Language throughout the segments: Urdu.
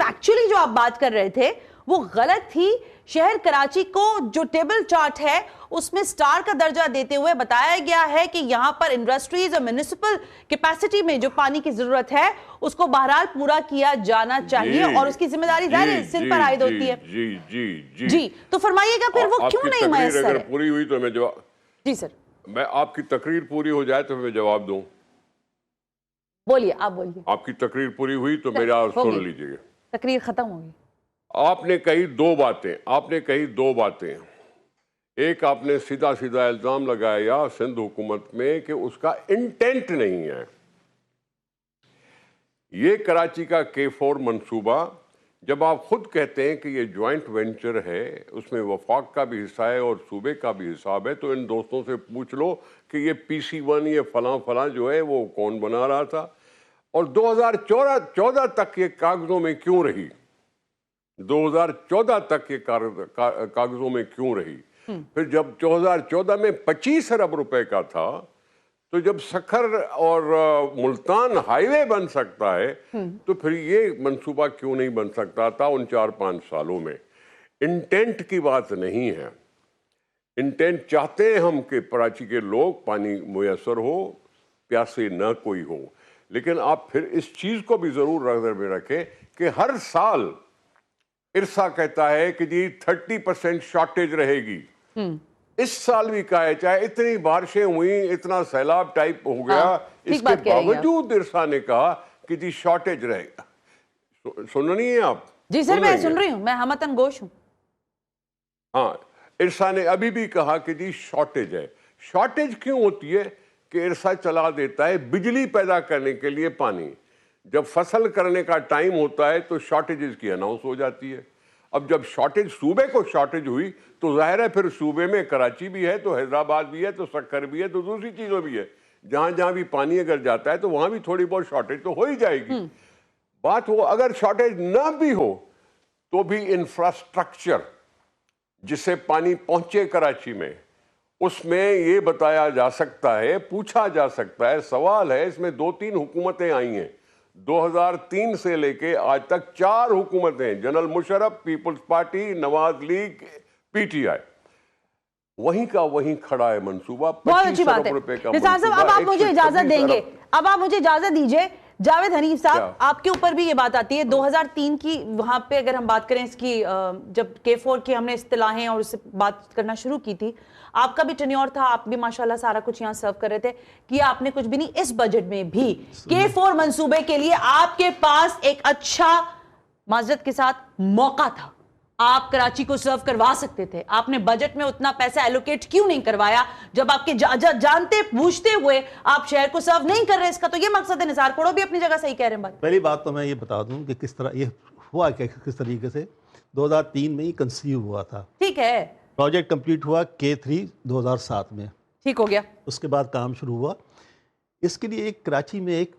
فیکچولی جو آپ بات کر رہے تھے وہ غلط تھی. شہر کراچی کو جو ٹیبل چارٹ ہے اس میں سٹار کا درجہ دیتے ہوئے بتایا گیا ہے کہ یہاں پر انڈسٹریز اور میونسپل کیپیسٹی میں جو پانی کی ضرورت ہے اس کو بہرحال پورا کیا جانا چاہیے اور اس کی ذمہ داری ظاہر سندھ پر عائد ہوتی ہے. جی تو فرمائیے گا پھر وہ کیوں نہیں میسر ہے؟ پوری ہوئی تو میں جواب. جی سر. میں آپ کی تقریر پوری ہو جائے تو میں جواب دوں. بولیے آپ بولیے. آپ کی تقریر پوری ہوئی تو میرا سن لیجئے گا. تقریر ختم ہوگی. آپ نے کہی دو باتیں. ایک آپ نے سیدھا الزام لگایا سندھ حکومت میں کہ اس کا انٹینٹ نہیں ہے. یہ کراچی کا K4 منصوبہ جب آپ خود کہتے ہیں کہ یہ جوائنٹ وینچر ہے, اس میں وفاق کا بھی حصہ ہے اور صوبے کا بھی حساب ہے, تو ان دوستوں سے پوچھ لو کہ یہ PC1 یہ فلاں جو ہے وہ کون بنا رہا تھا اور 2014 تک یہ کاغذوں میں کیوں رہی. 2014 تک یہ کاغذوں میں کیوں رہی. پھر جب 2014 میں 25 ارب روپے کا تھا تو جب سکھر اور ملتان ہائی وے بن سکتا ہے تو پھر یہ منصوبہ کیوں نہیں بن سکتا تھا ان 4-5 سالوں میں. انٹینٹ کی بات نہیں ہے. انٹینٹ چاہتے ہیں ہم کہ کراچی کے لوگ پانی میسر ہو, پیاسے نہ کوئی ہو, لیکن آپ پھر اس چیز کو بھی ضرور نظر میں رکھیں کہ ہر سال ارسا کہتا ہے کہ جی 30% شارٹیج رہے گی. اس سال بھی کہا ہے, چاہے اتنی بارشیں ہوئیں, اتنا سیلاب ٹائپ ہو گیا, اس کے باوجود ارسا نے کہا کہ جی شارٹیج رہے گا. سن رہی ہیں آپ؟ جی سر میں سن رہی ہوں, میں ہمتن گوش ہوں. ہاں, ارسا نے ابھی بھی کہا کہ جی شارٹیج ہے. شارٹیج کیوں ہوتی ہے کہ ارسا چلا دیتا ہے بجلی پیدا کرنے کے لیے پانی. جب فصل کرنے کا ٹائم ہوتا ہے تو شارٹیجز کی اناؤنس ہو جاتی ہے. اب جب شارٹیج صوبے کو شارٹیج ہوئی تو ظاہر ہے پھر صوبے میں کراچی بھی ہے تو حیدرآباد بھی ہے تو سکر بھی ہے تو دوسری چیزوں بھی ہے, جہاں بھی پانی اگر جاتا ہے تو وہاں بھی تھوڑی بہت شارٹیج تو ہو ہی جائے گی. بات وہ اگر شارٹیج نہ بھی ہو تو بھی انفراسٹرکچر جسے پانی پہنچے کراچی میں, اس میں یہ بتایا جا سکتا ہے, پوچھا جا سکتا ہے. سوال ہے, اس میں 2-3 حکومتیں آئی ہیں 2003 سے لے کے آج تک 4 حکومتیں, جنرل مشرف, پیپلز پارٹی, نواز لیگ, PTI. وہیں کا وہیں کھڑا ہے منصوبہ. بہت اچھی بات ہے نثار صاحب. اب آپ مجھے اجازت دیں گے, اب آپ مجھے اجازت دیجئے. جاوید حنیف صاحب, آپ کے اوپر بھی یہ بات آتی ہے 2003 کی, وہاں پہ اگر ہم بات کریں اس کی, جب K4 کی ہم نے اصطلاحیں اور اس سے بات کرنا شروع کی تھی, آپ کا بھی ٹینیور تھا, آپ بھی ماشاءاللہ سارا کچھ یہاں سرو کر رہے تھے, کیا آپ نے کچھ بھی نہیں. اس بجٹ میں بھی K4 منصوبے کے لیے آپ کے پاس ایک اچھا معذرت کے ساتھ موقع تھا, آپ کراچی کو سرو کروا سکتے تھے. آپ نے بجٹ میں اتنا پیسہ ایلوکیٹ کیوں نہیں کروایا جب آپ کے جانتے پوچھتے ہوئے آپ شہر کو سرو نہیں کر رہے؟ اس کا تو یہ مقصد ہے. نثار کوڑو بھی اپنی جگہ صحیح کہہ رہے ہیں. بات پہلی بات تو میں یہ بتا دوں کہ کس طرح یہ ہوا, کہ کس طریقے سے 2003 میں ہی کنسیو ہوا تھا. ٹھیک ہے, پروجیکٹ کمپلیٹ ہوا K3 2007 میں, ٹھیک ہو گیا. اس کے بعد کام شروع ہوا. اس کے لیے ایک کراچی میں ایک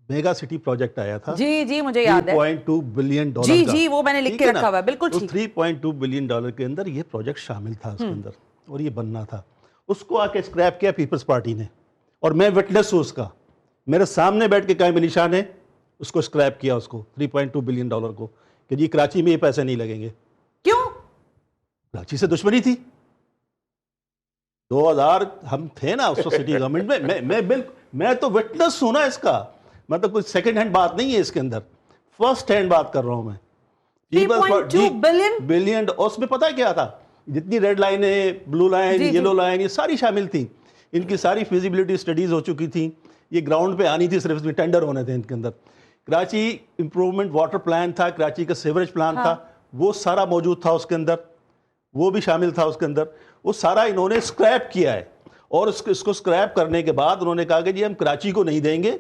میگا سٹی پروجیکٹ آیا تھا. جی مجھے یاد ہے, $3.2 بلین. جی وہ میں نے لکھ کے رکھا ہوا ہے. بالکل ٹھیک. 3.2 بلین ڈالر کے اندر یہ پروجیکٹ شامل تھا اس کے اندر, اور یہ بننا تھا. اس کو آ کے اسکریپ کیا پیپلز پارٹی نے, اور میں وٹنس ہوں اس کا. میرے سامنے بیٹھ کے قائم نشاں نے اس کو اسکریپ کیا, اس کو 3.2 بلین ڈالر کو, کہ جی کراچی میں یہ پیسے نہیں لگیں گے. کیوں؟ کراچی سے دشمنی تھی. 2000 ہم تھے نا اس سٹی گورنمنٹ میں تو وٹنس ہوں نا اس کا. مطلب کوئی سیکنڈ ہینڈ بات نہیں ہے اس کے اندر, فرسٹ ہینڈ بات کر رہا ہوں میں. 3.2 بلین. اس میں پتہ کیا تھا, جتنی ریڈ لائن ہے, بلو لائن, یلو لائن, یہ ساری شامل تھیں. ان کی ساری فیزیبلٹی اسٹڈیز ہو چکی تھیں. یہ گراؤنڈ پہ آنی تھی, صرف اس میں ٹینڈر ہونے تھے ان کے اندر. کراچی امپروومنٹ واٹر پلان تھا, کراچی کا سیوریج پلان تھا, وہ سارا موجود تھا اس کے اندر, وہ بھی شامل تھا اس کے اندر. وہ سارا انہوں نے اسکریپ کیا ہے, اور اس کو اسکریپ کرنے کے بعد انہوں نے کہا کہ جی ہم کراچی کو نہیں دیں گے,